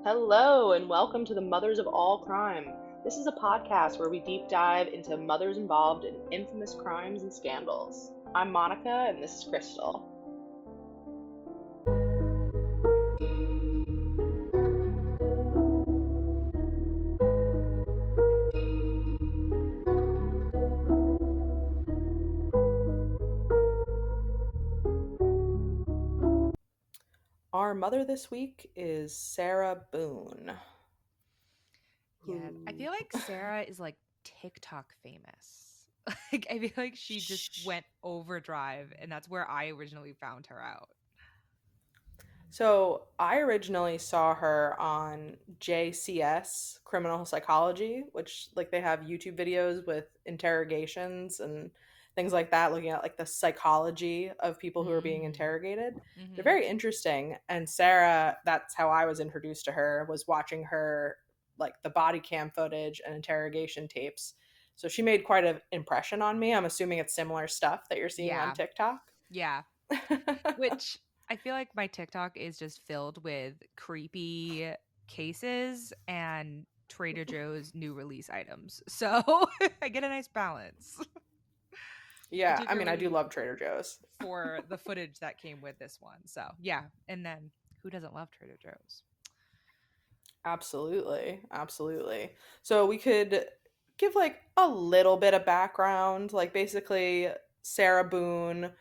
Hello, and welcome to the Mothers of All Crime. This is a podcast where we deep dive into mothers involved in infamous crimes and scandals. I'm Monica, and this is Crystal. Our mother this week is Sarah Boone. Yeah, I feel like Sarah is like TikTok famous. Like I feel like she just went overdrive, and that's where I originally found her out. So I originally saw her on JCS Criminal Psychology, which like they have YouTube videos with interrogations and things like that, looking at like the psychology of people who are being Mm. interrogated. They're Mm-hmm. very interesting. And Sarah, that's how I was introduced to her, was watching her like the body cam footage and interrogation tapes. So she made quite an impression on me. I'm assuming it's similar stuff that you're seeing on Yeah, TikTok. yeah. Which I feel like my TikTok is just filled with creepy cases and Trader Joe's new release items. So I get a nice balance, Yeah, I mean, I do particularly love Trader Joe's. for the footage that came with this one. So yeah, and then who doesn't love Trader Joe's? Absolutely. Absolutely. So we could give like a little bit of background. Like basically, Sarah Boone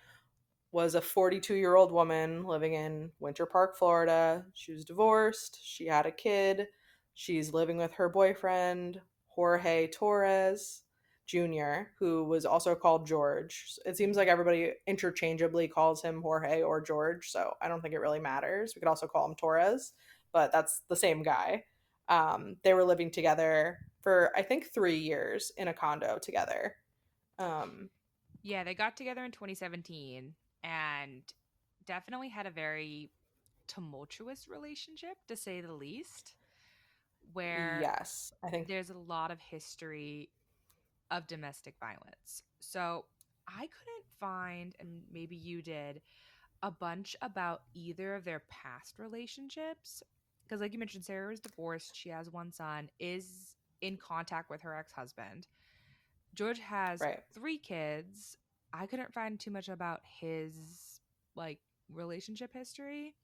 was a 42-year-old woman living in Winter Park, Florida. She was divorced. She had a kid. She's living with her boyfriend, Jorge Torres Jr., who was also called George. It seems like everybody interchangeably calls him Jorge or George, so I don't think it really matters. We could also call him Torres, but that's the same guy. They were living together for, I think, 3 years in a condo together. Um, Yeah, they got together in 2017 and definitely had a very tumultuous relationship, to say the least, where yes, I think. there's a lot of history of domestic violence. So I couldn't find, and maybe you did, a bunch about either of their past relationships. Because, like you mentioned, Sarah is divorced. She has one son, is in contact with her ex husband. George has Right. 3 kids. I couldn't find too much about his like relationship history,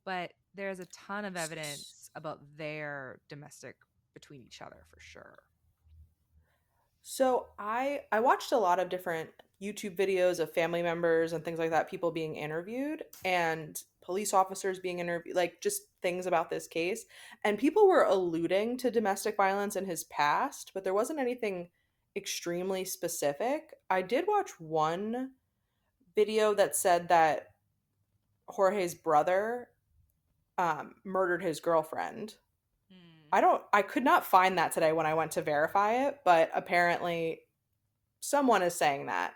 but there's a ton of evidence about their domestic between each other for sure. So I watched a lot of different YouTube videos of family members and things like that, people being interviewed and police officers being interviewed, like just things about this case. And people were alluding to domestic violence in his past, but there wasn't anything extremely specific. I did watch one video that said that Jorge's brother murdered his girlfriend. Hmm. I could not find that today when I went to verify it, but apparently someone is saying that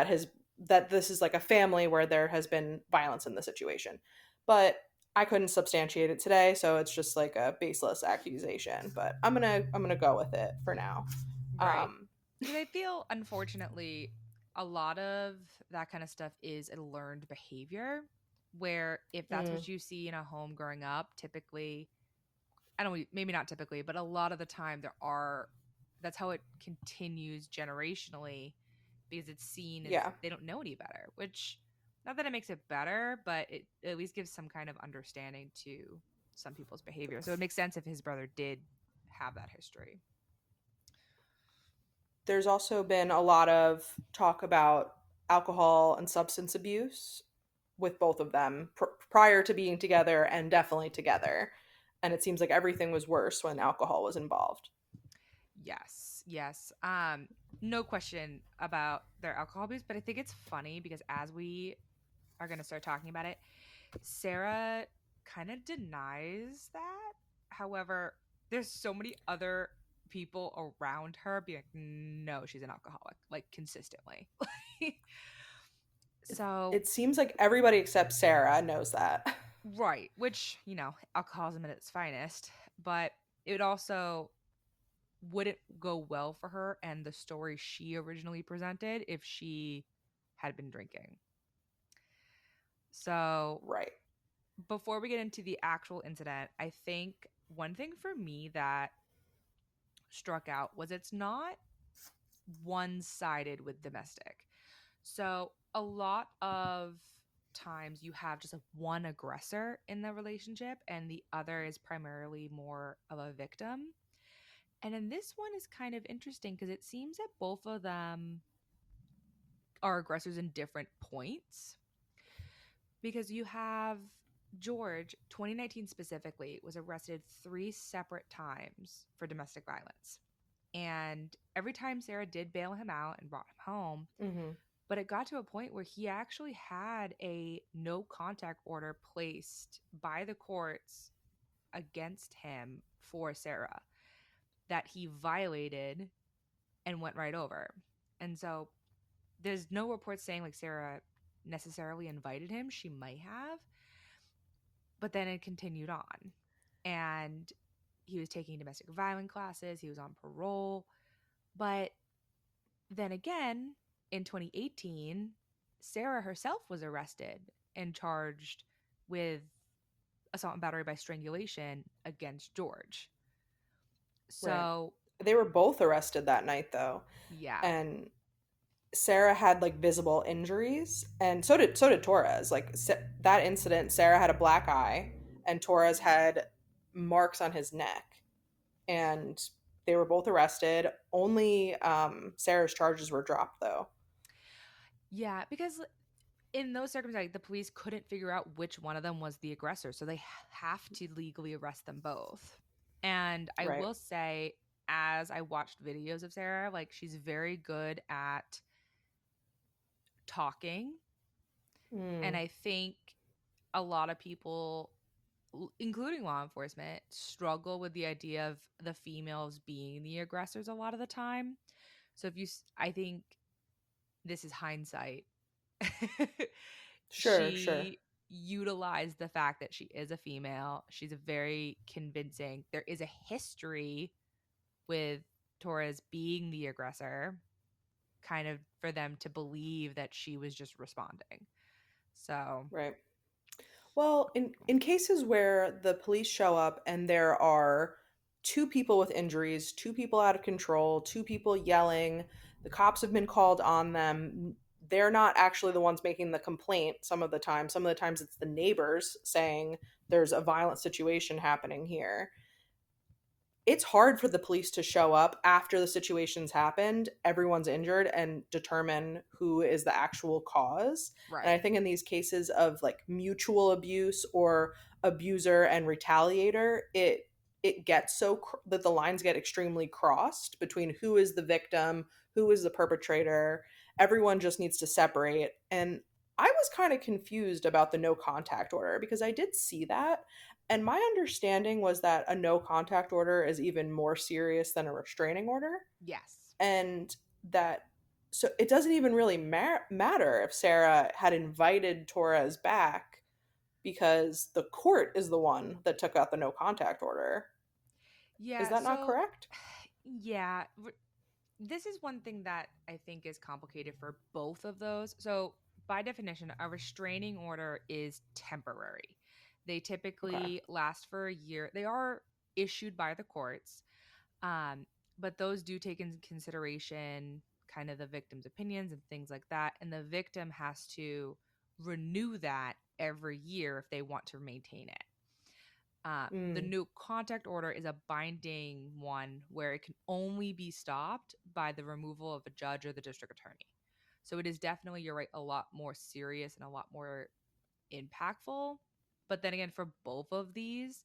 his that this is like a family where there has been violence in the situation. But I couldn't substantiate it today, so it's just like a baseless accusation. But I'm gonna go with it for now. Right. Um, Because I feel, unfortunately, a lot of that kind of stuff is a learned behavior where if that's mm, what you see in a home growing up, typically, I don't, maybe not typically, but a lot of the time that's how it continues generationally because it's seen as yeah. they don't know any better, which not that it makes it better, but it at least gives some kind of understanding to some people's behavior. So it makes sense if his brother did have that history. There's also been a lot of talk about alcohol and substance abuse with both of them prior to being together and definitely together. And it seems like everything was worse when alcohol was involved. Yes, yes. No question about their alcohol abuse, but I think it's funny because as we are going to start talking about it, Sarah kind of denies that. However, there's so many other people around her being like, no, she's an alcoholic, like consistently. It, So, it seems like everybody except Sarah knows that. right, which, alcoholism at its finest, but it also wouldn't go well for her and the story she originally presented if she had been drinking. So, Right. before we get into the actual incident, I think one thing for me that struck out was it's not one sided with domestic. So a lot of times you have just one aggressor in the relationship and the other is primarily more of a victim. And in this one is kind of interesting because it seems that both of them are aggressors in different points. Because you have George, 2019 specifically, was arrested 3 separate times for domestic violence. And every time Sarah did bail him out and brought him home, Mm-hmm. but it got to a point where he actually had a no contact order placed by the courts against him for Sarah that he violated and went right over. And so there's no reports saying like Sarah necessarily invited him. She might have, but then it continued on. And he was taking domestic violence classes, he was on parole. But then again, in 2018, Sarah herself was arrested and charged with assault and battery by strangulation against George. Right. So, They were both arrested that night, though. yeah. And Sarah had like visible injuries, and so did Torres. Like that incident, Sarah had a black eye, and Torres had marks on his neck, and they were both arrested. Only Sarah's charges were dropped, though. Yeah, because in those circumstances, the police couldn't figure out which one of them was the aggressor. So they have to legally arrest them both. And I Right. will say, as I watched videos of Sarah, like she's very good at talking. And Mm, I think a lot of people, including law enforcement, struggle with the idea of the females being the aggressors a lot of the time. So if you, I think this is hindsight. sure, sure. She utilized the fact that she is a female. She's a very convincing. There is a history with Torres being the aggressor, kind of for them to believe that she was just responding. So, Right. Well, in cases where the police show up and there are two people with injuries, two people out of control, two people yelling, the cops have been called on them. They're not actually the ones making the complaint some of the time. Some of the times it's the neighbors saying there's a violent situation happening here. It's hard for the police to show up after the situation's happened, everyone's injured, and determine who is the actual cause. And I right. think in these cases of like mutual abuse or abuser and retaliator, it gets that the lines get extremely crossed between who is the victim, who is the perpetrator. Everyone just needs to separate. And I was kind of confused about the no contact order because I did see that, and my understanding was that a no contact order is even more serious than a restraining order. Yes. And that, so it doesn't even really matter if Sarah had invited Torres back because the court is the one that took out the no contact order. Is Yeah. that not So, correct? yeah. This is one thing that I think is complicated for both of those. So, by definition, a restraining order is temporary. They Okay. typically last for a year. They are issued by the courts, um, but those do take into consideration kind of the victim's opinions and things like that. And the victim has to renew that every year if they want to maintain it. The Mm, new contact order is a binding one where it can only be stopped by the removal of a judge or the district attorney. So it is definitely, you're right, a lot more serious and a lot more impactful. But then again, for both of these,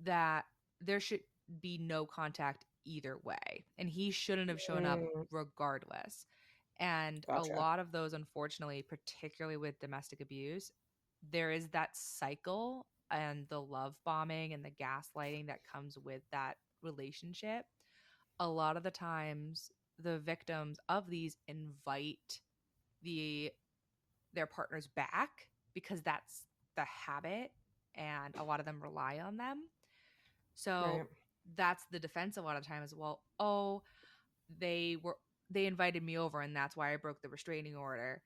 that there should be no contact either way. And he shouldn't have shown up mm, regardless. And a gotcha. lot of those, unfortunately, particularly with domestic abuse, there is that cycle and the love bombing and the gaslighting that comes with that relationship. A lot of the times, the victims of these invite the their partners back because that's the habit, and a lot of them rely on them. So Right. that's the defense a lot of times. Well, oh, they were they invited me over and that's why I broke the restraining order,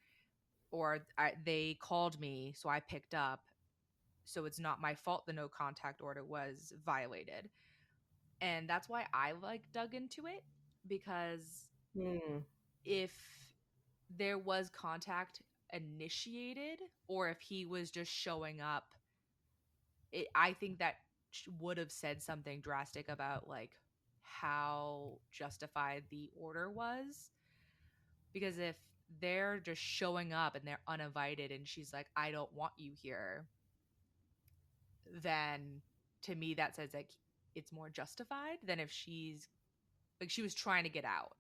or they called me so I picked up. so it's not my fault the no contact order was violated. And that's why I like dug into it, because Hmm. if there was contact initiated, or if he was just showing up, I think that would have said something drastic about like how justified the order was. Because if they're just showing up and they're uninvited and she's like, I don't want you here, then to me that says like it's more justified than if she's like she was trying to get out.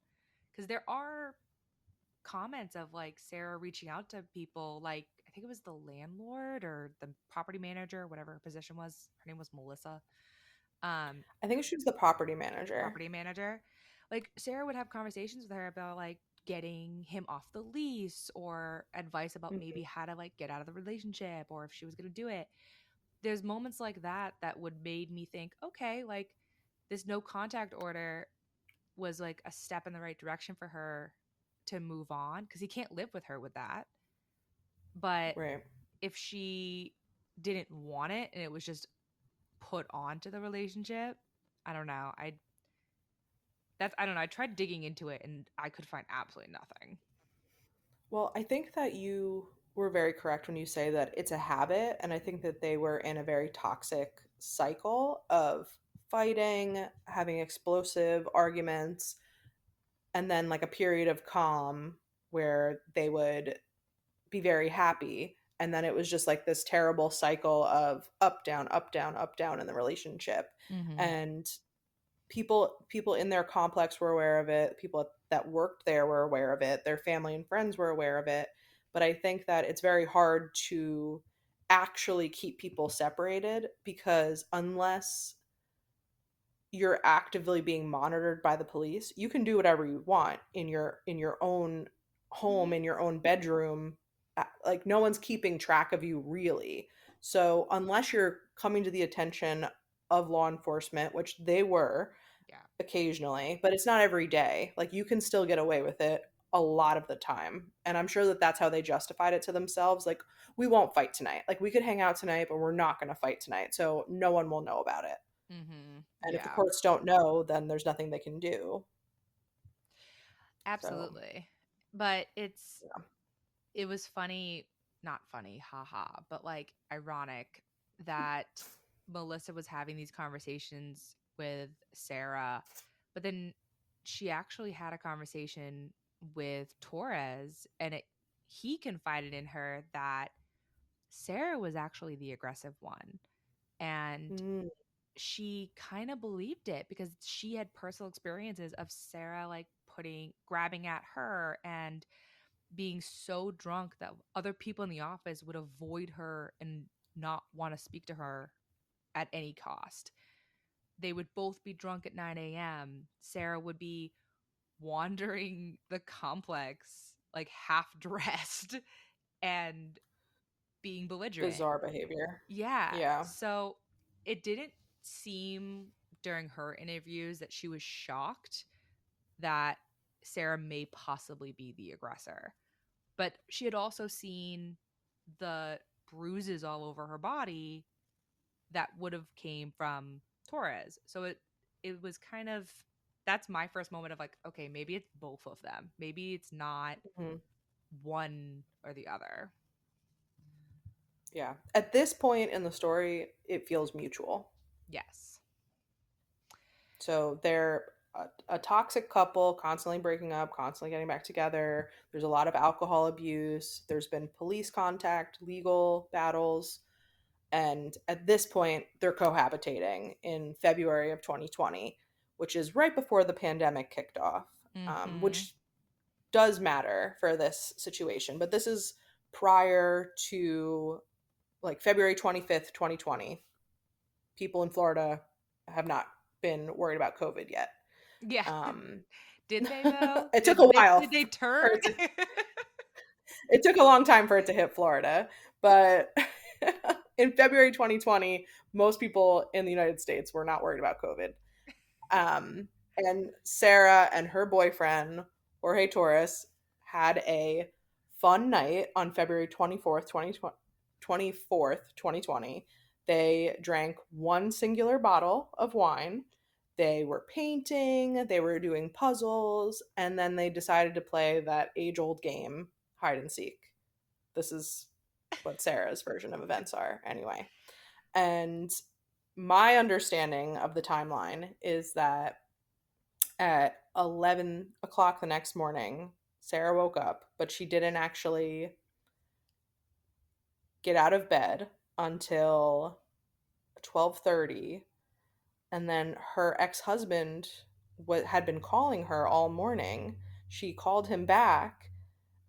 Because there are comments of like Sarah reaching out to people, like I think it was the landlord or the property manager, whatever her position was. Her name was Melissa. Um, I think she was the property manager. property manager. Like Sarah would have conversations with her about like getting him off the lease, or advice about maybe Mhm. how to like get out of the relationship, or if she was going to do it. There's moments like that that would made me think, okay, like this no contact order was like a step in the right direction for her to move on, because he can't live with her with that. But Right. if she didn't want it and it was just put onto the relationship, I don't know. I don't know. I tried digging into it and I could find absolutely nothing. Well, I think that you were very correct when you say that it's a habit, and I think that they were in a very toxic cycle of fighting, having explosive arguments, and then like a period of calm where they would be very happy, and then it was just like this terrible cycle of up down up down up down in the relationship. Mm-hmm. And people in their complex were aware of it, people that worked there were aware of it, their family and friends were aware of it. But I think that it's very hard to actually keep people separated, because unless you're actively being monitored by the police, you can do whatever you want in your own home, in your own bedroom. Like no one's keeping track of you really. So unless you're coming to the attention of law enforcement, which they were Yeah. occasionally, but it's not every day. Like you can still get away with it a lot of the time. And I'm sure that that's how they justified it to themselves. Like, we won't fight tonight. Like, we could hang out tonight, but we're not going to fight tonight. So no one will know about it. Mm-hmm. And if the Yeah. courts don't know, then there's nothing they can do. So, Absolutely. But yeah. it was funny, not funny, haha, but like ironic that Melissa was having these conversations with Sarah, but then she actually had a conversation with Torres, and he confided in her that Sarah was actually the aggressive one. And Mm, she kind of believed it because she had personal experiences of Sarah like grabbing at her and being so drunk that other people in the office would avoid her and not want to speak to her at any cost. They would both be drunk at 9 a.m. Sarah would be wandering the complex, like half dressed and being belligerent. bizarre behavior. Yeah. Yeah. So it didn't seem during her interviews that she was shocked that Sarah may possibly be the aggressor. But she had also seen the bruises all over her body that would have came from Torres. So it was kind of, that's my first moment of like, okay, maybe it's both of them. Maybe it's not Mhm. one or the other. Yeah. At this point in the story, it feels mutual. Yes. So they're a toxic couple, constantly breaking up, constantly getting back together. There's a lot of alcohol abuse. There's been police contact, legal battles. And at this point, they're cohabitating in February of 2020, which is right before the pandemic kicked off, Mhm. which does matter for this situation. But this is prior to like February 25th, 2020. People in Florida have not been worried about COVID yet. Yeah. Um, Did they though? it took a Did while they for turn? it to, it took a long time for it to hit Florida, but in February 2020, most people in the United States were not worried about COVID. And Sarah and her boyfriend, Jorge Torres, had a fun night on February 24th, 2020, 24th, 2020, they drank one singular bottle of wine. They were painting, they were doing puzzles, and then they decided to play that age old game, hide and seek. This is what Sarah's version of events are, anyway. And my understanding of the timeline is that at 11 o'clock the next morning, Sarah woke up, but she didn't actually get out of bed until 12:30, and then her ex-husband had been calling her all morning. She called him back,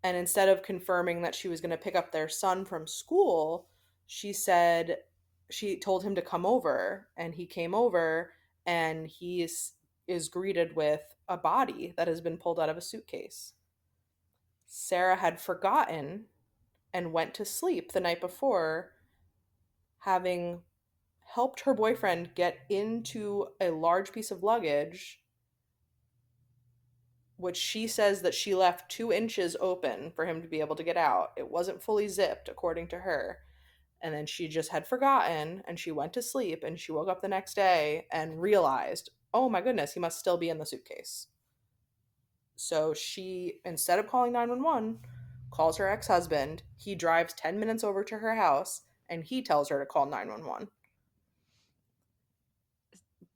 and instead of confirming that she was going to pick up their son from school, she told him to come over, and he came over, and is greeted with a body that has been pulled out of a suitcase. Sarah had forgotten and went to sleep the night before, having helped her boyfriend get into a large piece of luggage, which she says that she left 2 inches open for him to be able to get out. It wasn't fully zipped, according to her. And then she just had forgotten, and she went to sleep, and she woke up the next day and realized, oh my goodness, he must still be in the suitcase. So she, instead of calling 911, calls her ex husband. He drives 10 minutes over to her house, and he tells her to call 911.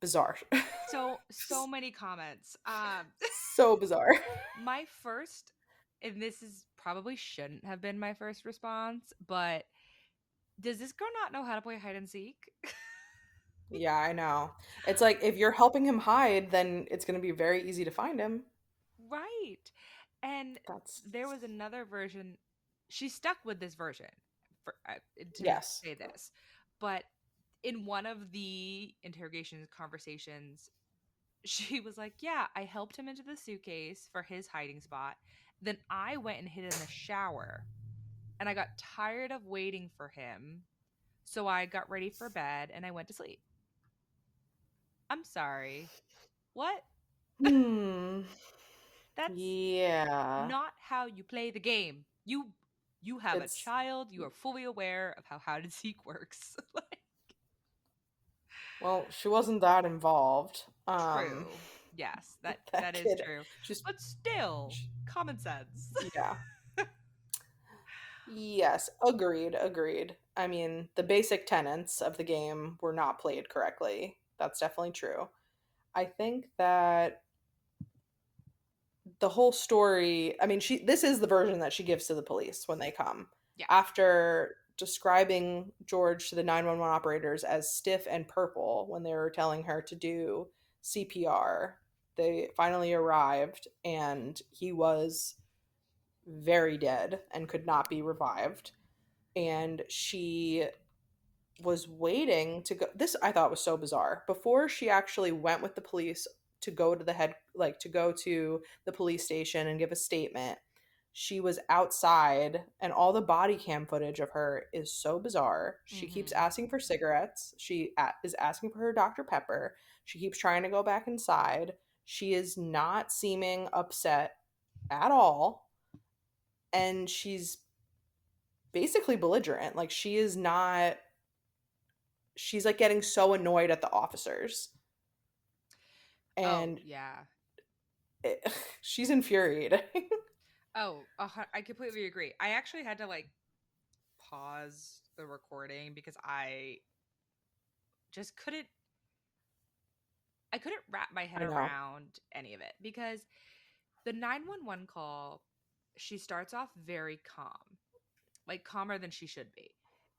Bizarre. So many comments. So bizarre. My first, and this is probably shouldn't have been my first response, but does this girl not know how to play hide and seek? Yeah, I know. It's like if you're helping him hide, then it's going to be very easy to find him. Right. And That's there was another version. She stuck with this version to yes. say this, but in one of the interrogation conversations, she was like, "Yeah, I helped him into the suitcase for his hiding spot. Then I went and hid in the shower, and I got tired of waiting for him, so I got ready for bed and I went to sleep." I'm sorry. What? Hmm. That's Yeah. not how you play the game. You have a It's child, you are fully aware of how hide and seek works. Like, well, she wasn't that involved. true. Yes, That that is kid true. just But still, common sense. yeah. Yes, agreed, agreed. I mean, the basic tenets of the game were not played correctly. That's definitely true. I think that the whole story, I mean, this is the version that she gives to the police when they come. Yeah. After describing George to the 911 operators as stiff and purple when they were telling her to do CPR, they finally arrived, and he was very dead and could not be revived. And she was waiting to go. This I thought was so bizarre. Before she actually went with the police to go to the head, like to go to the police station and give a statement, she was outside, and all the body cam footage of her is so bizarre. She keeps Mhm. asking for cigarettes. Is asking for her Dr. Pepper. She keeps trying to go back inside. She is not seeming upset at all, and she's basically belligerent. Like she is not, she's like getting so annoyed at the officers, Oh, and yeah. it, she's infuriating. Oh, I completely agree. I actually had to like pause the recording because just couldn't I couldn't wrap my head I know. around any of it because the 911 call, she starts off very calm, like calmer than she should be.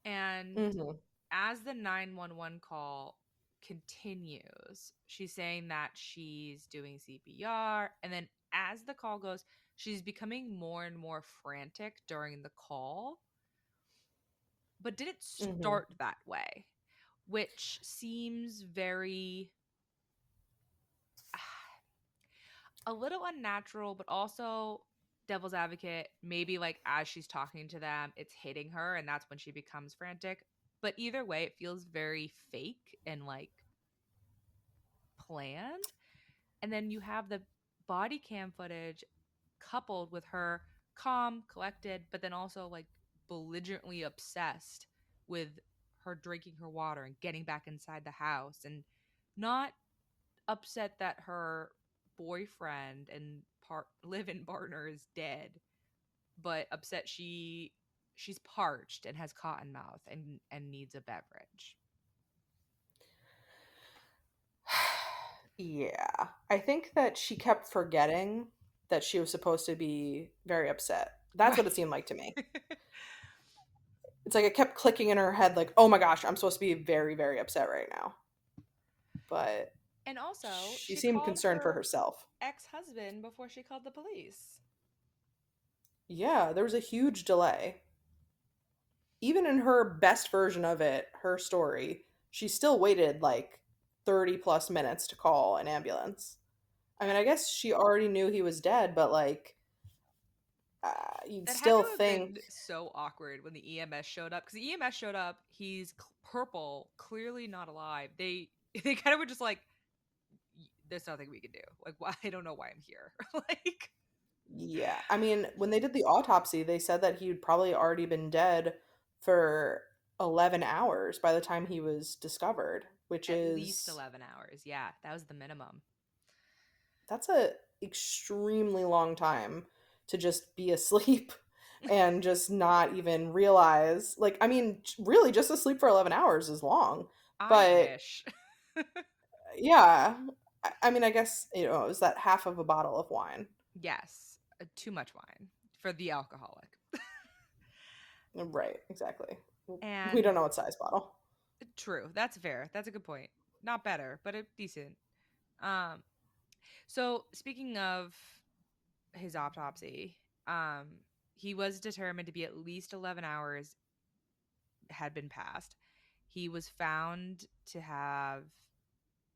And Hmm. as the 911 call continues, she's saying that she's doing CPR. And then as the call goes, she's becoming more and more frantic during the call, but didn't Hmm. start that way, which seems very a little unnatural, but also devil's advocate. Maybe like as she's talking to them, it's hitting her, and that's when she becomes frantic. But either way, it feels very fake and like planned. And then you have the body cam footage coupled with her calm, collected, but then also like belligerently obsessed with her drinking her water and getting back inside the house, and not upset that her boyfriend and live-in partner is dead, but upset she's parched and has cotton mouth and needs a beverage. Yeah. I think that she kept forgetting that she was supposed to be very upset. That's what it Right. seemed like to me. It's like it kept clicking in her head, like, oh my gosh, I'm supposed to be very, very upset right now. But And also, she she seemed called concerned for her herself. ex-husband before she called the police. Yeah, there was a huge delay. Even in her best version of it, her story, she still waited like 30 plus minutes to call an ambulance. I mean, That I guess she already knew he was dead, but like, you'd that had to still have been think, so awkward when the EMS showed up, because the EMS showed up. He's purple, clearly not alive. They they kind of were just like, "There's nothing we can do. Like, why? I don't know why I'm here." Like, yeah. I mean, when they did the autopsy, they said that he'd probably already been dead for 11 hours by the time he was discovered, which at least is 11 hours. Yeah, that was the minimum. that's a extremely long time to just be asleep and just not even realize, like, I mean, really just asleep for 11 hours is long, I but wish. yeah, I mean, I guess, you know, it was that half of a bottle of wine. Yes, too much wine for the alcoholic. Right, exactly. We don't And know what size bottle. true, that's fair. That's a good point. Not better, but a decent. Um, so speaking of his autopsy, um, he was determined to be at least 11 hours had been passed. He was found to have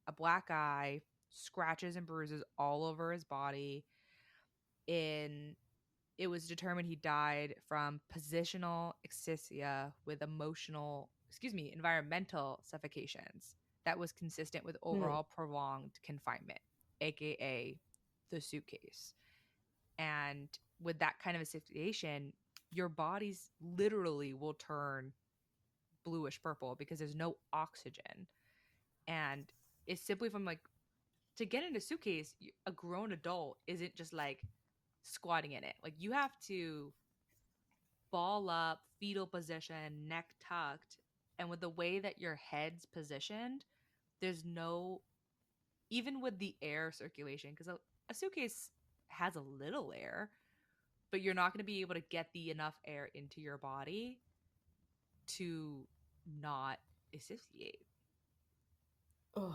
a black eye, scratches and bruises all over his body. In It was determined he died from positional asphyxia with environmental suffocations that was consistent with Hmm. overall prolonged confinement, aka the suitcase. And with that kind of asphyxiation, your bodies literally will turn bluish purple because there's no oxygen. And it's simply from like, to get in a suitcase, a grown adult isn't just like squatting in it. Like, you have to ball up, fetal position, neck tucked. And with the way that your head's positioned, there's no, even with the air circulation, because a suitcase has a little air, but you're not going to be able to get the enough air into your body to not asphyxiate. Ugh,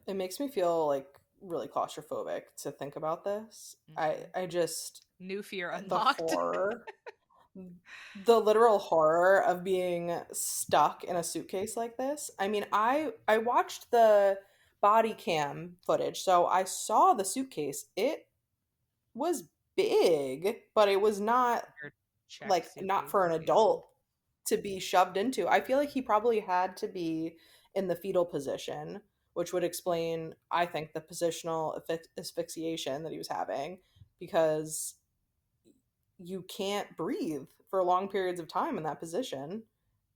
it makes me feel like really claustrophobic to think about this. Mm-hmm. I just New fear the unlocked. horror, the literal horror of being stuck in a suitcase like this. I mean, I watched the body cam footage, so I saw the suitcase. It was big, but it was not Check like not suitcase for an is beautiful. adult to be shoved into. I feel like he probably had to be in the fetal position, which would explain, I think, the positional asphyxiation that he was having because you can't breathe for long periods of time in that position.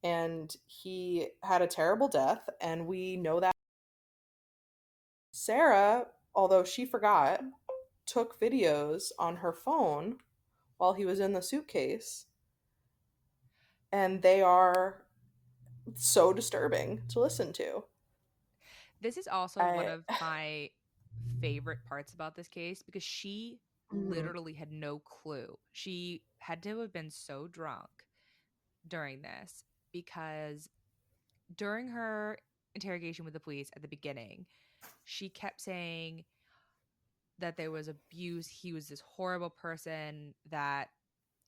And he had a terrible death, and we know that. Sarah, although she forgot, took videos on her phone while he was in the suitcase, and they are so disturbing to listen to. This is also one I of my favorite parts about this case, because she mm, literally had no clue. She had to have been so drunk during this, because during her interrogation with the police at the beginning, she kept saying that there was abuse. He was this horrible person,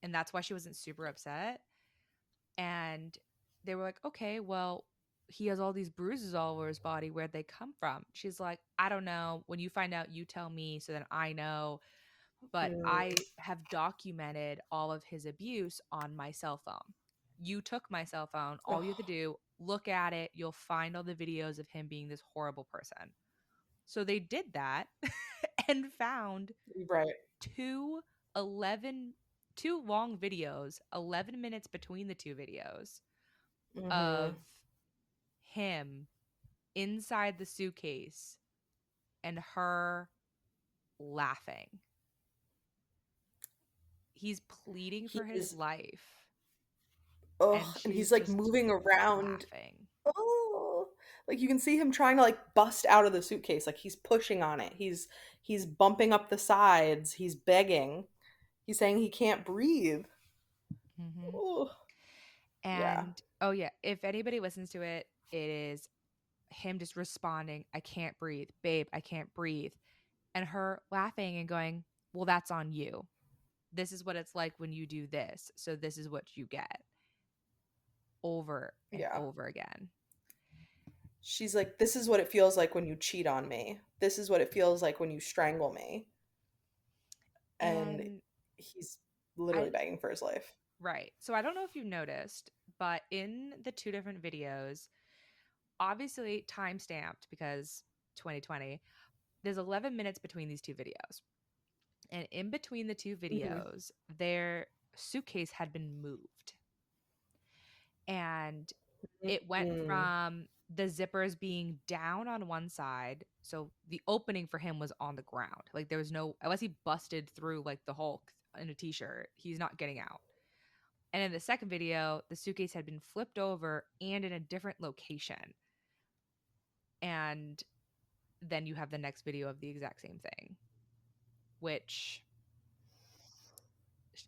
and that's why she wasn't super upset. And they were like, okay, well, he has all these bruises all over his body. Where'd they come from? She's like, I don't know. When you find out, you tell me so then I know. But mm, I have documented all of his abuse on my cell phone. You took my cell phone. All you have to ugh, do, look at it. You'll find all the videos of him being this horrible person. So they did that and found right. two 11 two long videos, 11 minutes between the two videos, Mm-hmm. of him inside the suitcase and her laughing. He's pleading for his He's life and ugh, and she's he's like just moving around. laughing. Oh, like you can see him trying to like bust out of the suitcase. Like he's pushing on it. He's bumping up the sides. He's begging. He's saying he can't breathe. Hmm. Oh, yeah, And oh yeah, if anybody listens to it, it is him just responding, I can't breathe, babe, I can't breathe. And her laughing and going, well, that's on you. This is what it's like when you do this. So this is what you get over and yeah. over again. She's like, this is what it feels like when you cheat on me. This is what it feels like when you strangle me. And And he's literally I, begging for his life. right. So I don't know if you noticed, but in the two different videos, obviously time stamped because 2020, there's 11 minutes between these two videos. And in between the two Hmm. videos, their suitcase had been moved. And it went Mm. from the zippers being down on one side. So the opening for him was on the ground. Like there was no, unless he busted through like the Hulk in a t shirt, he's not getting out. And in the second video, the suitcase had been flipped over and in a different location. And then you have the next video of the exact same thing, which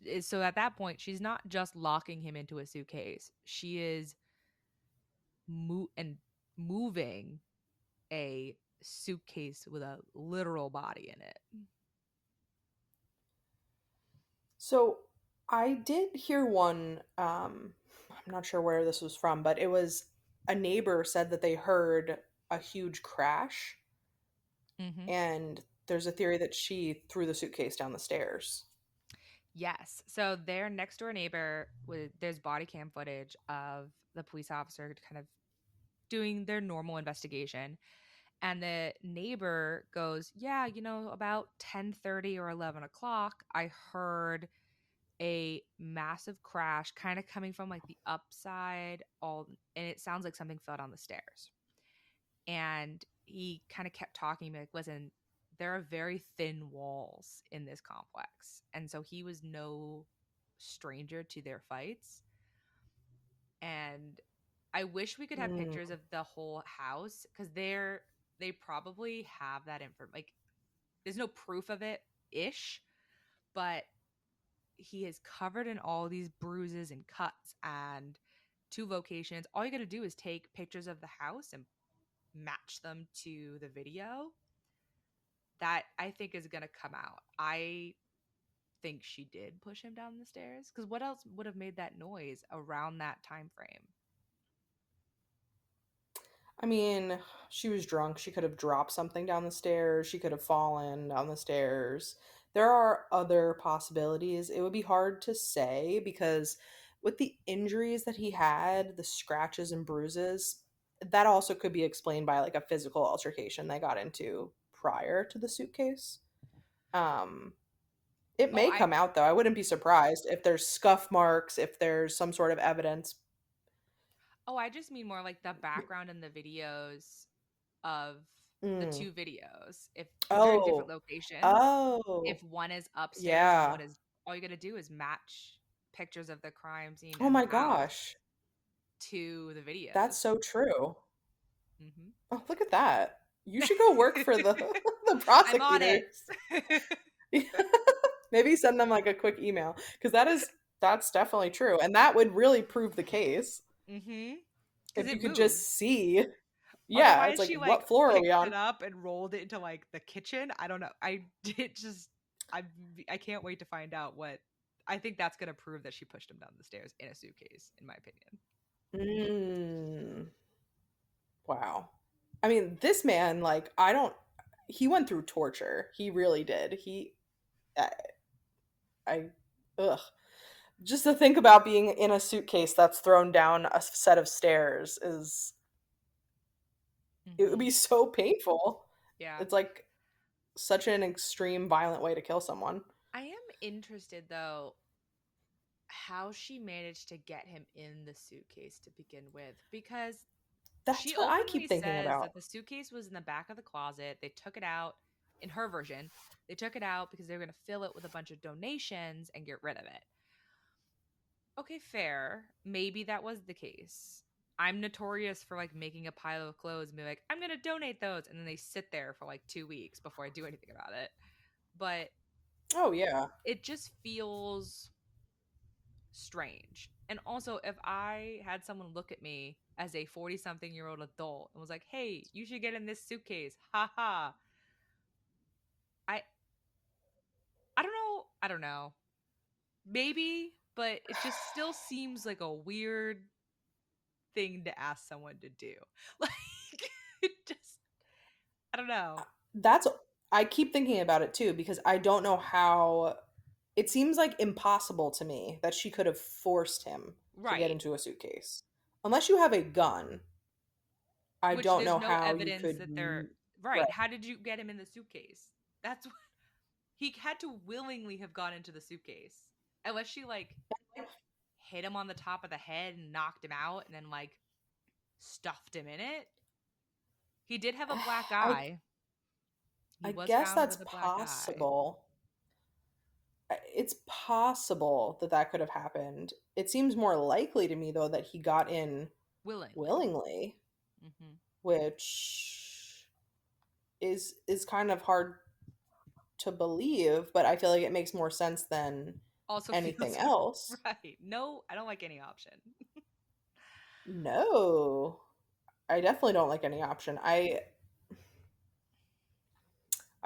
is so at that point, she's not just locking him into a suitcase. She is moving a suitcase with a literal body in it. So I did hear one, I'm not sure where this was from, but it was a neighbor said that they heard a huge crash, Hmm. and there's a theory that she threw the suitcase down the stairs. Yes. So their next door neighbor, there's body cam footage of the police officer kind of doing their normal investigation. And the neighbor goes, yeah, about 10:30 or 11 o'clock, I heard a massive crash kind of coming from like the upside, all, and it sounds like something fell down the stairs. And he kind of kept talking like, listen, there are very thin walls in this complex, and so he was no stranger to their fights. And I wish we could have Mm. pictures of the whole house because they probably have that info. Like there's no proof of it ish, but he is covered in all these bruises and cuts and two locations. All you got to do is take pictures of the house and match them to the video. That I think is going to come out. I think she did push him down the stairs because what else would have made that noise around that time frame? I mean, she was drunk. She could have dropped something down the stairs. She could have fallen down the stairs. There are other possibilities. It would be hard to say because with the injuries that he had, the scratches and bruises, that also could be explained by like a physical altercation they got into prior to the suitcase. Um, it Oh, may come out though. I wouldn't be surprised if there's scuff marks, if there's some sort of evidence. I just mean more like the background in the videos of the Mm. two videos. If because they're in different Oh, locations, oh, if one is upstairs and yeah. one is, all you got to do is match pictures of the crime scene Oh and the my house gosh. to the That's videos. so true. Hmm. Oh, look at that. You should go work for the the I'm on it. prosecutors. Maybe send them like a quick email because that's definitely true, and that would really prove the case Hmm. Because if it you could moved. just see. Yeah, it's Otherwise, like she like what floor are we picked on? it up and rolled it into like the kitchen. I don't know. I did just I I can't wait to find out what. I think that's gonna prove that she pushed him down the stairs in a suitcase, in my opinion. Mm, wow. I mean, this man, like, I don't. He went through torture. He really did. I, I ugh. Just to think about being in a suitcase that's thrown down a set of stairs is it would Hmm. be so painful. Yeah, It's like such an extreme violent way to kill someone. I am interested though. how she managed to get him in the suitcase to begin with, because she That's what I openly keep thinking says about. that the suitcase was in the back of the closet. They took it out in her version. They took it out because they were going to fill it with a bunch of donations and get rid of it. Okay, fair. Maybe that was the case. I'm notorious for like making a pile of clothes and be like, I'm going to donate those. And then they sit there for like 2 weeks before I do anything about it. But Oh yeah. it just feels strange. And also, if I had someone look at me as a 40 something year old adult and was like, hey, you should get in this suitcase, haha. I I don't know. I don't know. Maybe, but it just still seems like a weird thing to ask someone to do. Like it just I don't know. That's I keep thinking about it too because I don't know how it seems like impossible to me that she could have forced him to get Right. into a suitcase. Unless you have a gun, I Which don't there's know no how you evidence could that they're right. right. How did you get him in the suitcase? That's what he had to willingly have gone into the suitcase. Unless she like hit him on the top of the head and knocked him out and then like stuffed him in it. He did have a black I eye. He I was guess found that's with a black eye. possible. It's possible that that could have happened. It seems more likely to me though that he got in Willingly. willingly, Hmm. which is kind of hard to believe, but I feel like it makes more sense than Also anything feels else. right. No, I don't like any option. No. I definitely don't like any option. I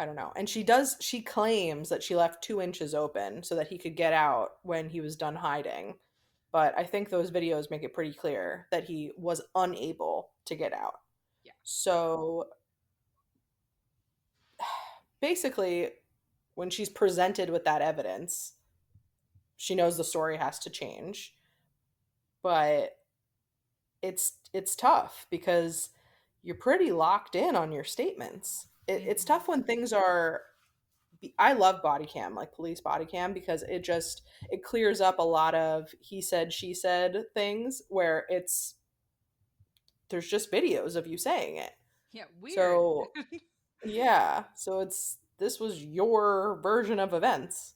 don't know. And she claims that she left 2 inches open so that he could get out when he was done hiding. But I think those videos make it pretty clear that he was unable to get out. Yeah. So basically, when she's presented with that evidence, she knows the story has to change. But it's tough because you're pretty locked in on your statements. It's Hmm. tough when things are I love body cam, like police body cam, because it clears up a lot of he said she said things where there's just videos of you saying it. Yeah, weird. So yeah, so it's this was your version of events,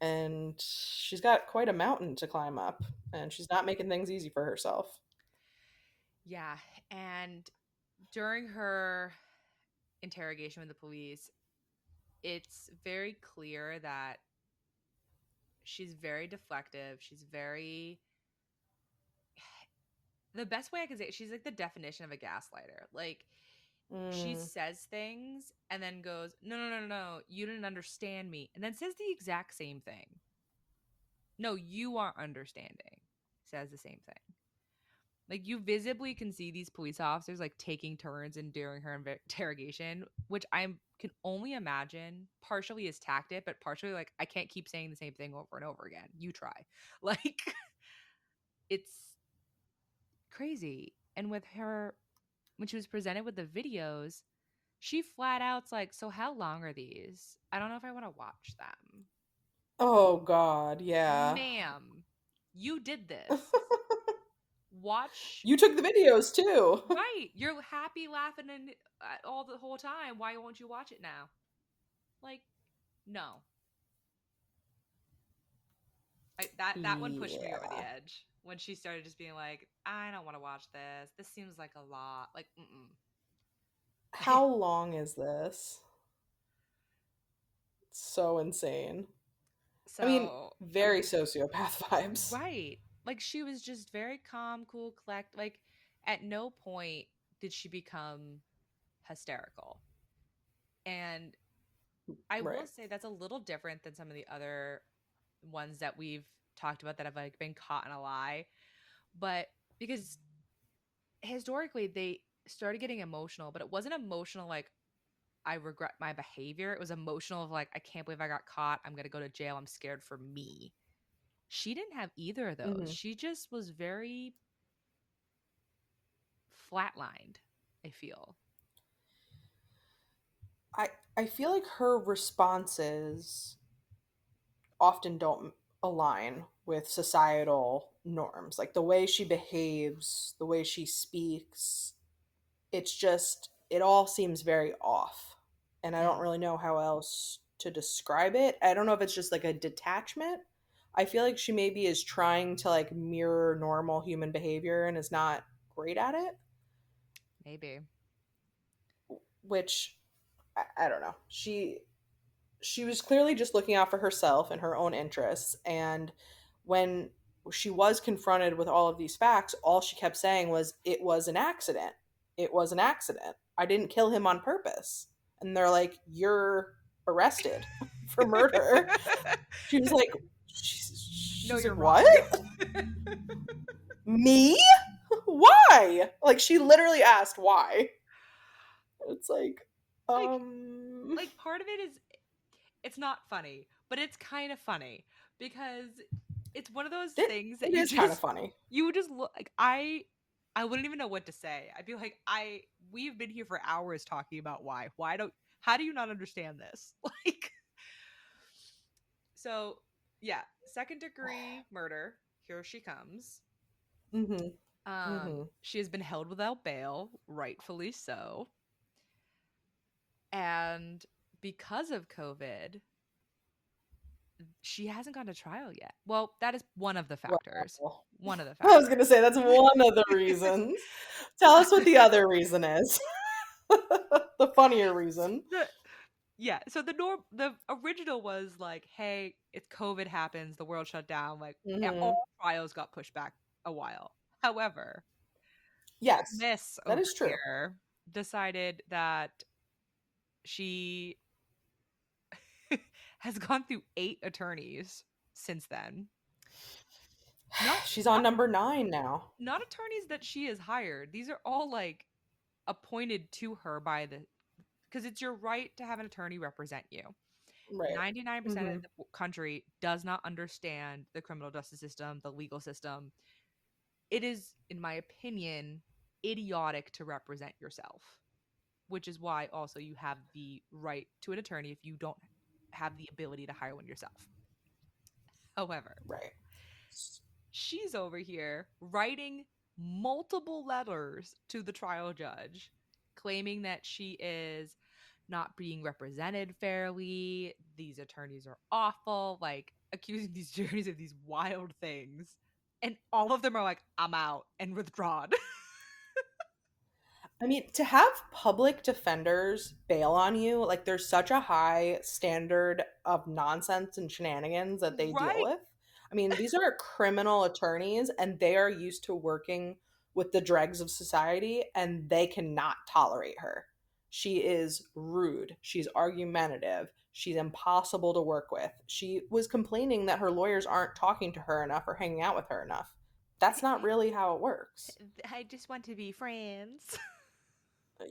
and she's got quite a mountain to climb up, and she's not making things easy for herself. Yeah. And during her interrogation with the police, it's very clear that she's very deflective. She's very the best way I can say it, she's like the definition of a gaslighter. Like she Mm, says things and then goes, no, no, no, no, no, you didn't understand me. And then says the exact same thing. No, you aren't understanding. Says the same thing. Like you visibly can see these police officers like taking turns in during her interrogation, which I can only imagine partially is tactic, but partially like I can't keep saying the same thing over and over again. You try. Like it's crazy. And with her when she was presented with the videos, she flat out's like, "So how long are these? I don't know if I want to watch them." oh God, yeah. Ma'am, you did this. Watch. You took the videos too. Right. You're happy laughing and all the whole time. Why won't you watch it now? Like, no. That one pushed me over the Yeah. edge when she started just being like, "I don't want to watch this. This seems like a lot." Like, How long is this? So insane. I mean, so very sociopath vibes. right. Like she was just very calm, cool, collect. Like at no point did she become hysterical. And I will Right. say that's a little different than some of the other ones that we've talked about that have like been caught in a lie. But because historically they started getting emotional, but it wasn't emotional like I regret my behavior. It was emotional of like I can't believe I got caught. I'm going to go to jail. I'm scared for me. She didn't have either of those. Hmm. She just was very flatlined, I feel. I I feel like her responses often don't. align with societal norms. Like the way she behaves, the way she speaks, it's just, it all seems very off. And I don't Mm, really know how else to describe it. I don't know if it's just like a detachment. I feel like she maybe is trying to like mirror normal human behavior and is not great at it, maybe. which I don't know. She was clearly just looking out for herself and her own interests. And when she was confronted with all of these facts, all she kept saying was, "It was an accident. It was an accident. I didn't kill him on purpose." And they're like, "You're arrested for murder." She was like, No, she's you're like, wrong. "What? Me? Why?" Like, she literally asked why. It's like, like um, part of it is it's not funny, but it's kind of funny because it's one of those things that it is kind of funny. you would just look like I wouldn't even know what to say. I'd be like, we've been here for hours talking about why. Why don't how do you not understand this? Like so yeah, second degree murder. Here she comes. Mm-hmm. Mm-hmm. She has been held without bail, rightfully so. And because of COVID, she hasn't gone to trial yet. Well, that is one of the factors. Well, One of the I was factors. gonna say that's one of the reasons. Tell us what the other reason is. The funnier reason. the yeah, so the original was like, hey, it's COVID happens, the world shut down, like Mm-hmm. all trials got pushed back a while. However, Yes, Miss that over is true. here decided that she has gone through 8 attorneys since then. Not She's on number 9 now. not attorneys that she has hired. These are all like appointed to her by the because it's your right to have an attorney represent you. Right. 99% of Mm-hmm. the country does not understand the criminal justice system, the legal system. It is, in my opinion, idiotic to represent yourself, which is why also you have the right to an attorney if you don't have the ability to hire one yourself. However, Right. she's over here writing multiple letters to the trial judge claiming that she is not being represented fairly. These attorneys are awful, like accusing these attorneys of these wild things. And all of them are like, I'm out and withdrawn. I mean, to have public defenders bail on you, like there's such a high standard of nonsense and shenanigans that they deal Right. with. I mean, these are criminal attorneys and they are used to working with the dregs of society and they cannot tolerate her. She is rude, she's argumentative, she's impossible to work with. She was complaining that her lawyers aren't talking to her enough or hanging out with her enough. That's not really how it works. I just want to be friends.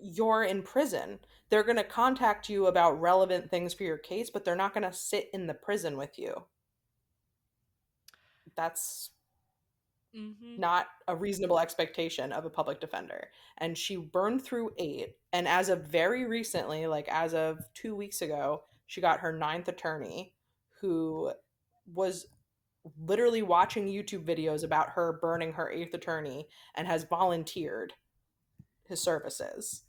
You're in prison. They're going to contact you about relevant things for your case, but they're not going to sit in the prison with you. That's Mm-hmm. not a reasonable expectation of a public defender. And she burned through 8. And as of very recently, like as of 2 weeks ago, she got her 9th attorney who was literally watching YouTube videos about her burning her 8th attorney and has volunteered his services.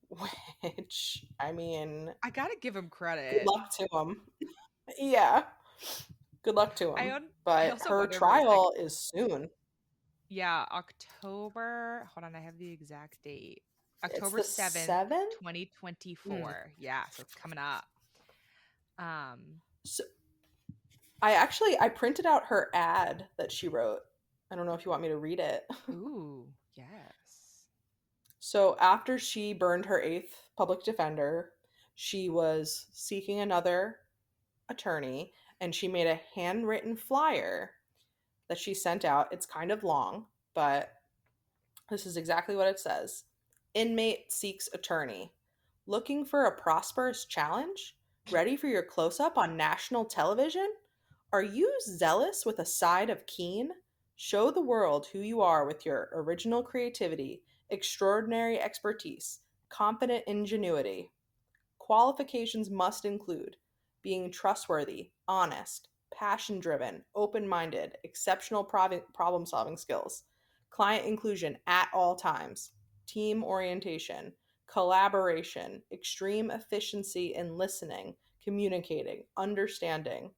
Which, I mean, I gotta give him good credit. luck to him. Yeah, good luck to I him. I But also her wonder for a second. trial is soon. Yeah, October. Hold on, I have the exact date. It's October the 7th, 7th. 2024. Yeah, so it's coming up. Um, So I printed out her ad that she wrote. I don't know if you want me to read it. ooh, yes. So after she burned her 8th public defender, she was seeking another attorney and she made a handwritten flyer that she sent out. It's kind of long, but this is exactly what it says. Inmate seeks attorney. Looking for a prosperous challenge? Ready for your close up on national television? Are you zealous with a side of keen? Show the world who you are with your original creativity, extraordinary expertise, confident ingenuity. Qualifications must include being trustworthy, honest, passion driven, open minded, exceptional problem solving skills, client inclusion at all times, team orientation, collaboration, extreme efficiency in listening, communicating, understanding,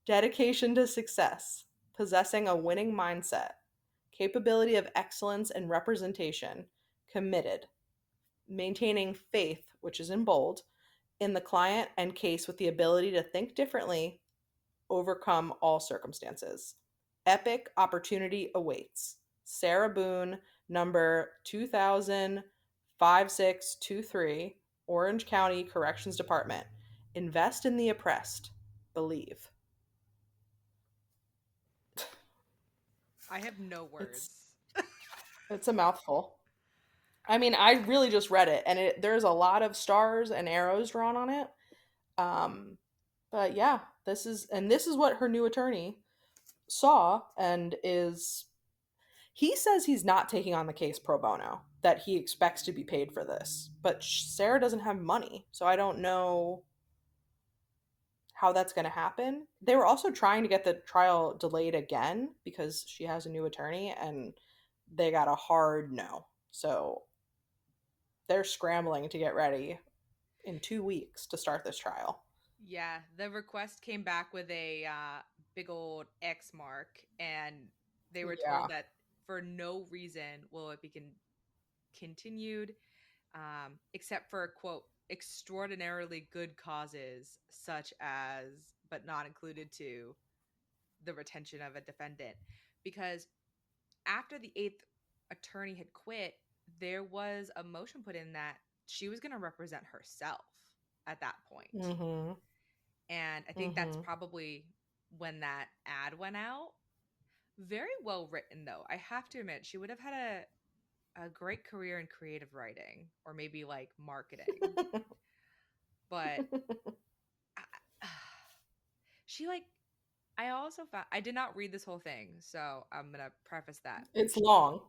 dedication to success, possessing a winning mindset, capability of excellence and representation, committed, maintaining faith, which is in bold, in the client and case with the ability to think differently, overcome all circumstances. Epic opportunity awaits. Sarah Boone, number 205623, Orange County Corrections Department. Invest in the oppressed. Believe. I have no It's words. it's a mouthful. I mean, I really just read it, and there's a lot of stars and arrows drawn on it. Um, but yeah, this is what her new attorney saw, and is he says he's not taking on the case pro bono, that he expects to be paid for this. But Sarah doesn't have money, so I don't know how that's going to happen. They were also trying to get the trial delayed again because she has a new attorney, and they got a hard no. So they're scrambling to get ready in 2 weeks to start this trial. Yeah, the request came back with a big old X mark, and they were told Yeah. that for no reason will it be continued, except for, quote, extraordinarily good causes, such as, but not included to, the retention of a defendant. Because after the eighth attorney had quit, there was a motion put in that she was going to represent herself at that point. Mhm. And I think that's Mhm. probably when that ad went out. Very well written, though. I have to admit, she would have had a great career in creative writing or maybe like marketing. But I, she, like, I also found, I did not read this whole thing, so I'm going to preface that. It's long.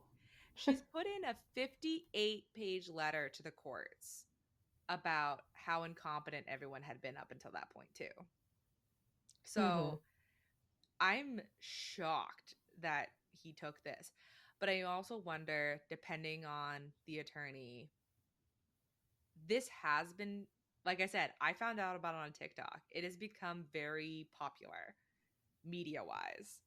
She's put in a 58-page letter to the courts about how incompetent everyone had been up until that point, too. Mhm. So I'm shocked that he took this. But I also wonder, depending on the attorney, this has been, like I said, I found out about it on TikTok. It has become very popular media wise.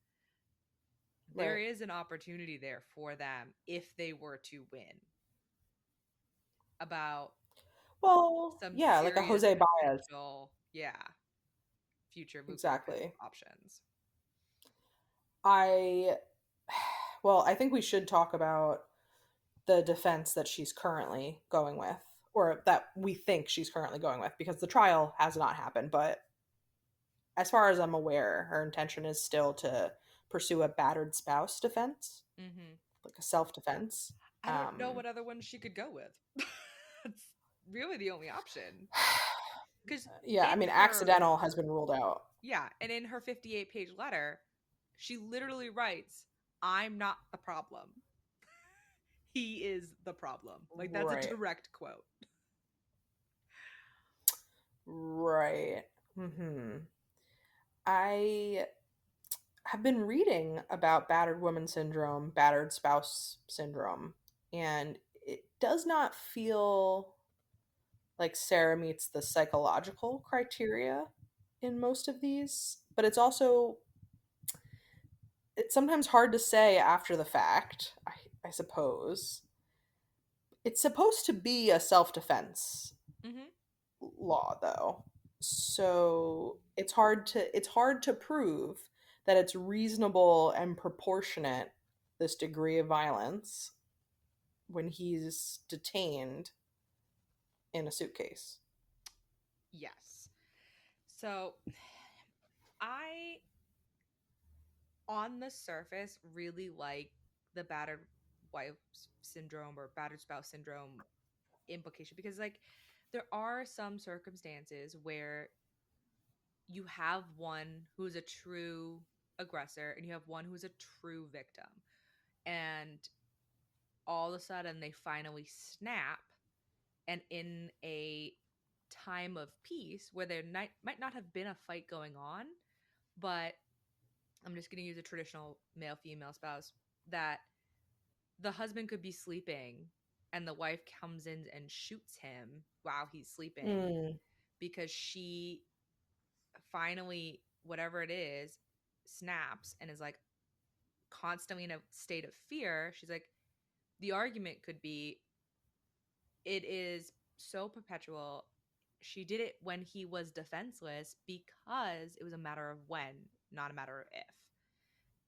There Right. is an opportunity there for them if they were to win, about Well, some yeah, like a serious Jose Baez. potential, yeah, future lucrative Exactly. options. I well, I think we should talk about the defense that she's currently going with, or that we think she's currently going with, because the trial has not happened, but as far as I'm aware, her intention is still to pursue a battered spouse defense, Hmm. like a self-defense. I don't know what other ones she could go with. It's really the only option. Because Yeah, I in mean, her, accidental has been ruled out. yeah, and in her 58-page letter, she literally writes, I'm not the problem. He is the problem. Like, that's a Right. direct quote. Right. I have been reading about battered woman syndrome, battered spouse syndrome, and it does not feel like Sarah meets the psychological criteria in most of these, but it's sometimes hard to say after the fact, I suppose. It's supposed to be a self-defense Hmm. law though. So it's hard to prove that it's reasonable and proportionate, this degree of violence, when he's detained in a suitcase. Yes. So I, on the surface, really like the battered wife syndrome or battered spouse syndrome implication, because, like, there are some circumstances where you have one who's a true aggressor and you have one who's a true victim, and all of a sudden they finally snap, and in a time of peace where there might not have been a fight going on, but I'm just going to use a traditional male female spouse, that the husband could be sleeping and the wife comes in and shoots him while he's sleeping Mm. because she finally, whatever it is, snaps and is like constantly in a state of fear. She's like, the argument could be it is so perpetual. She did it when he was defenseless because it was a matter of when, not a matter of if.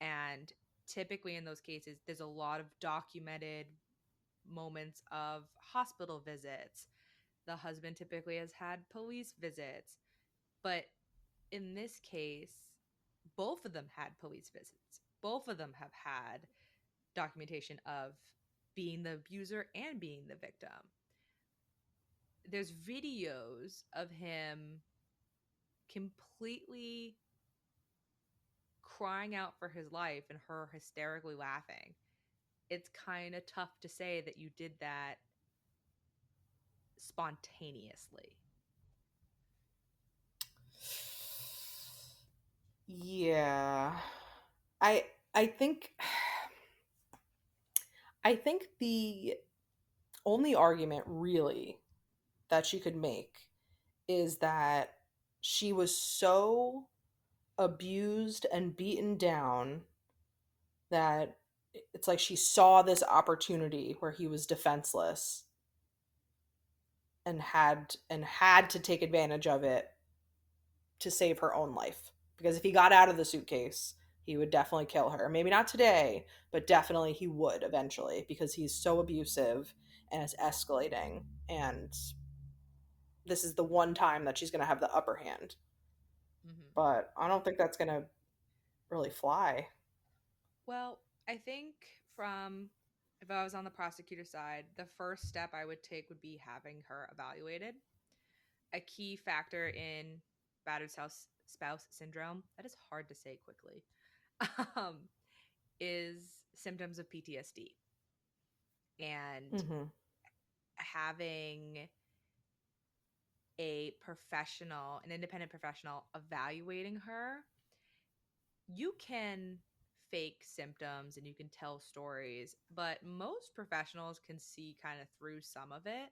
And typically in those cases, there's a lot of documented moments of hospital visits. The husband typically has had police visits. But in this case, both of them had police visits. Both of them have had documentation of being the abuser and being the victim. There's videos of him completely crying out for his life and her hysterically laughing. It's kind of tough to say that you did that spontaneously. Yeah. I I think I think the only argument really that she could make is that she was so abused and beaten down that it's like she saw this opportunity where he was defenseless and had to take advantage of it to save her own life. Because if he got out of the suitcase, he would definitely kill her. Maybe not today, but definitely he would eventually because he's so abusive and it's escalating. And this is the one time that she's going to have the upper hand. Mm-hmm. But I don't think that's going to really fly. Well, I think from if I was on the prosecutor side, the first step I would take would be having her evaluated. A key factor in battered spouse syndrome, that is hard to say quickly, um, is symptoms of PTSD. And Mm-hmm. having a professional, an independent professional evaluating her, you can fake symptoms and you can tell stories, but most professionals can see kind of through some of it,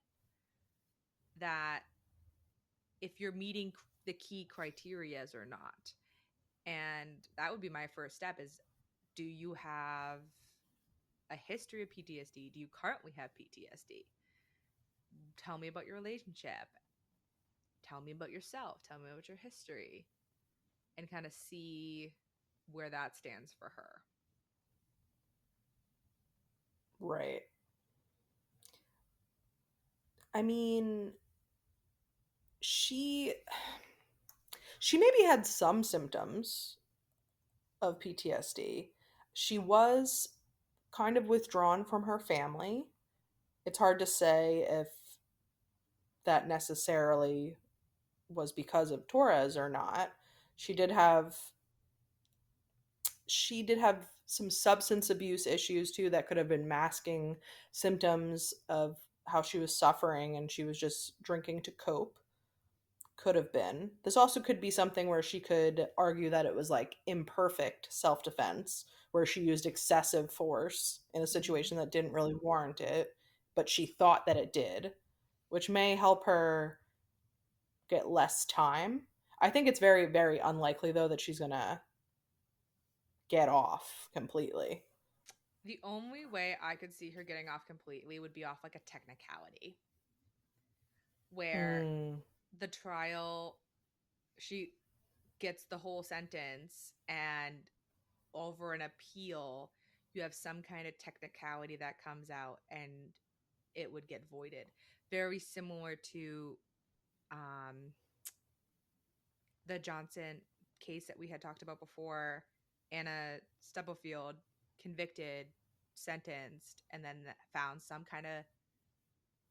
that if you're meeting the key criterias or not. And that would be my first step is, do you have a history of PTSD? Do you currently have PTSD? Tell me about your relationship. Tell me about yourself. Tell me about your history, and kind of see where that stands for her. Right. I mean, she she maybe had some symptoms of PTSD. She was kind of withdrawn from her family. It's hard to say if that necessarily was because of Torres or not. She did have she did have some substance abuse issues too that could have been masking symptoms of how she was suffering and she was just drinking to cope. Could have been. This also could be something where she could argue that it was like imperfect self defense, where she used excessive force in a Mm-hmm. situation that didn't really warrant it, but she thought that it did, which may help her get less time. I think it's very, very unlikely, though, that she's going to get off completely. The only way I could see her getting off completely would be off like a technicality where Mm, the trial, she gets the whole sentence, and over an appeal, you have some kind of technicality that comes out and it would get voided. Very similar to um, the Johnson case that we had talked about before. Anna Stubblefield convicted, sentenced, and then found some kind of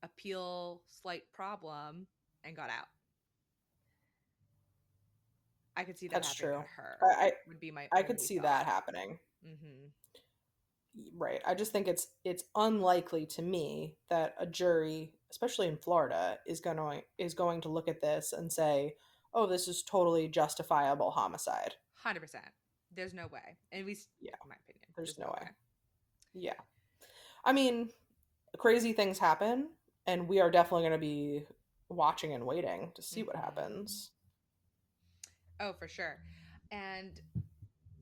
appeal slight problem and got out. I could see that that's happening to true. her. I, Would be my I could only see thought. that happening. Mm-hmm. Right. I just think it's unlikely to me that a jury, especially in Florida, is going to look at this and say, "Oh, this is totally justifiable homicide." 100%. There's no way. At least, Yeah, in my opinion, there's there's no no way. way. Yeah. I mean, crazy things happen, and we are definitely going to be watching and waiting to see what Hmm. happens. Oh, for sure. And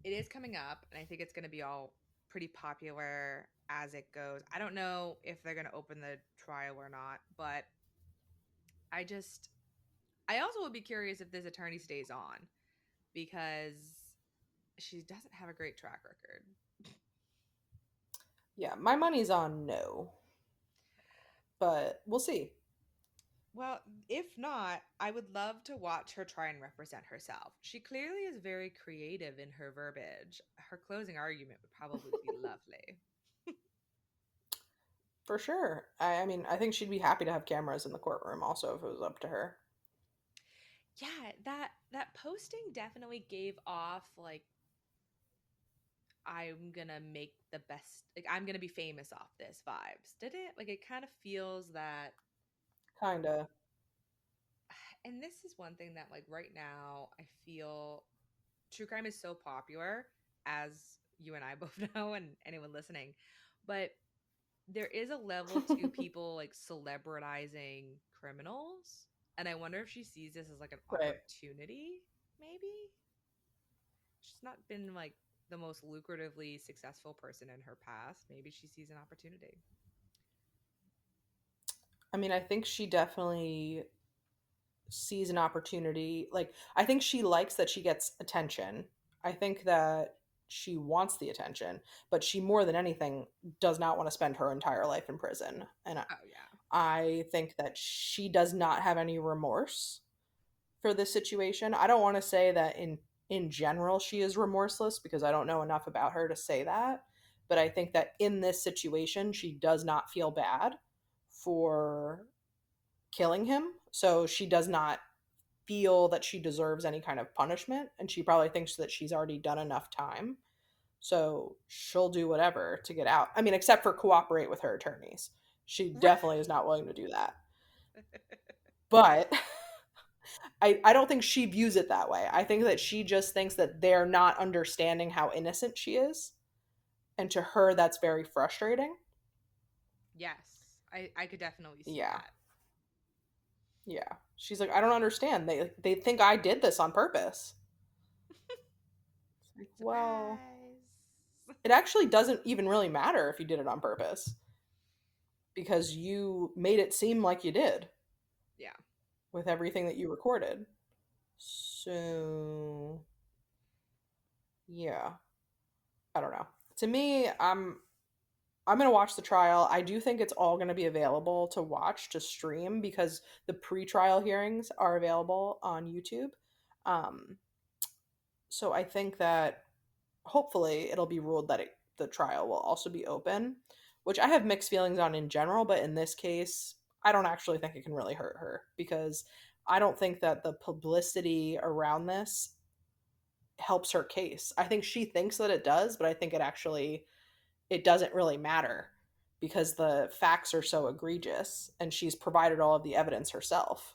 it is coming up, and I think it's going to be all pretty popular as it goes. I don't know if they're going to open the trial or not, but I just, I also would be curious if this attorney stays on because she doesn't have a great track record. Yeah, my money's on no, but we'll see. Well, if not, I would love to watch her try and represent herself. She clearly is very creative in her verbiage. Her closing argument would probably be lovely. For sure. I mean, I think she'd be happy to have cameras in the courtroom also if it was up to her. Yeah, that posting definitely gave off like I'm gonna make the best, like I'm gonna be famous off this vibes. Did it? Like it kind of feels that, Kinda. and this is one thing that like right now I feel true crime is so popular, as you and I both know, and anyone listening, but there is a level to people like celebritizing criminals, and I wonder if she sees this as like an Right. opportunity. Maybe she's not been like the most lucratively successful person in her past. Maybe she sees an opportunity. I mean, I think she definitely sees an opportunity. Like, I think she likes that she gets attention. I think that she wants the attention, but she more than anything does not want to spend her entire life in prison. And Oh yeah. I think that she does not have any remorse for this situation. I don't want to say that in general she is remorseless because I don't know enough about her to say that, but I think that in this situation she does not feel bad for killing him. So she does not feel that she deserves any kind of punishment, and she probably thinks that she's already done enough time. So she'll do whatever to get out. I mean, except for cooperate with her attorneys. She Right. definitely is not willing to do that. But I don't think she views it that way. I think that she just thinks that they're not understanding how innocent she is. And to her, that's very frustrating. Yes, I could definitely see Yeah. that. Yeah. She's like, I don't understand. They think I did this on purpose. It's like, well, Surprise. it actually doesn't even really matter if you did it on purpose because you made it seem like you did Yeah. with everything that you recorded. So, yeah, I don't know. To me, I'm going to watch the trial. I do think it's all going to be available to watch to stream because the pre-trial hearings are available on YouTube. Um, so I think that hopefully it'll be ruled that the trial will also be open, which I have mixed feelings on in general, but in this case, I don't actually think it can really hurt her because I don't think that the publicity around this helps her case. I think she thinks that it does, but I think it doesn't really matter because the facts are so egregious and she's provided all of the evidence herself.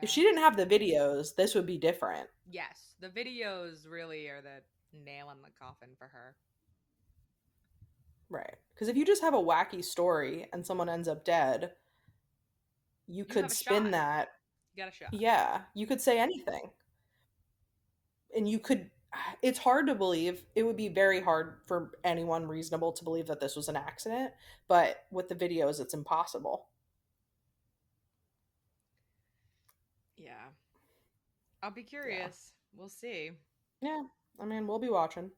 If Yeah. she didn't have the videos, this would be different. Yes, the videos really are the nail in the coffin for her. Right. Because if you just have a wacky story and someone ends up dead, you You could have a spin shot. that. You got a shot. Yeah, you could say anything. And you could, it's hard to believe. It would be very hard for anyone reasonable to believe that this was an accident. But with the videos, it's impossible. Yeah. I'll be Yeah. curious. We'll see. Yeah. I mean, we'll be watching.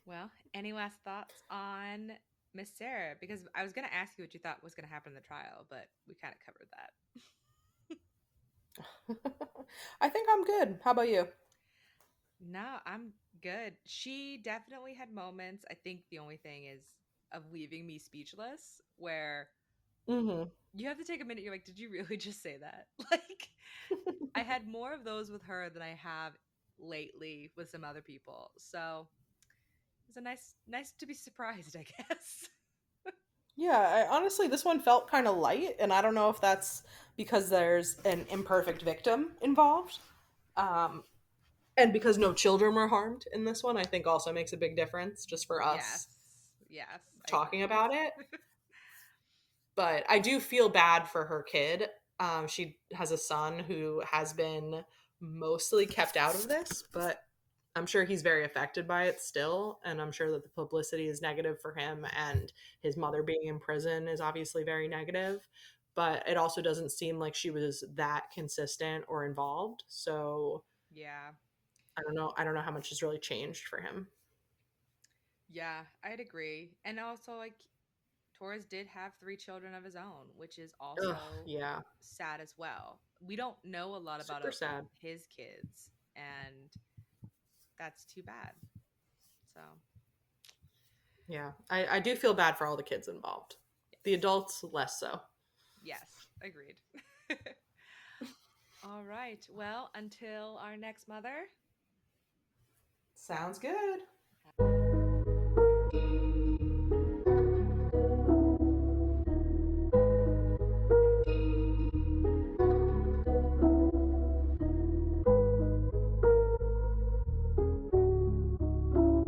Well, any last thoughts on Miss Sarah? Because I was going to ask you what you thought was going to happen in the trial, but we kind of covered that. I think I'm good. How about you? No, I'm good. She definitely had moments. I think the only thing is of leaving me speechless, where Mm-hmm. you have to take a minute. You're like, did you really just say that? Like, I had more of those with her than I have lately with some other people. So it's a nice to be surprised, I guess. Yeah, honestly, this one felt kind of light, and I don't know if that's because there's an imperfect victim involved. Um, And because no children were harmed in this one, I think also makes a big difference just for Yes. us Yes, I talking agree. about it. But I do feel bad for her kid. She has a son who has been mostly kept out of this, but I'm sure he's very affected by it still. And I'm sure that the publicity is negative for him. And his mother being in prison is obviously very negative. But it also doesn't seem like she was that consistent or involved. So Yeah. I don't know. I don't know how much has really changed for him. Yeah, I'd agree. And also, like, Torres did have three children of his own, which is Ugh, also yeah. sad as well. We don't know a lot about Super sad. his kids, and that's too bad. So, Yeah. I do feel bad for all the kids involved. The yes. adults, less so. Yes, agreed. All right. Well, until our next mother. Sounds good.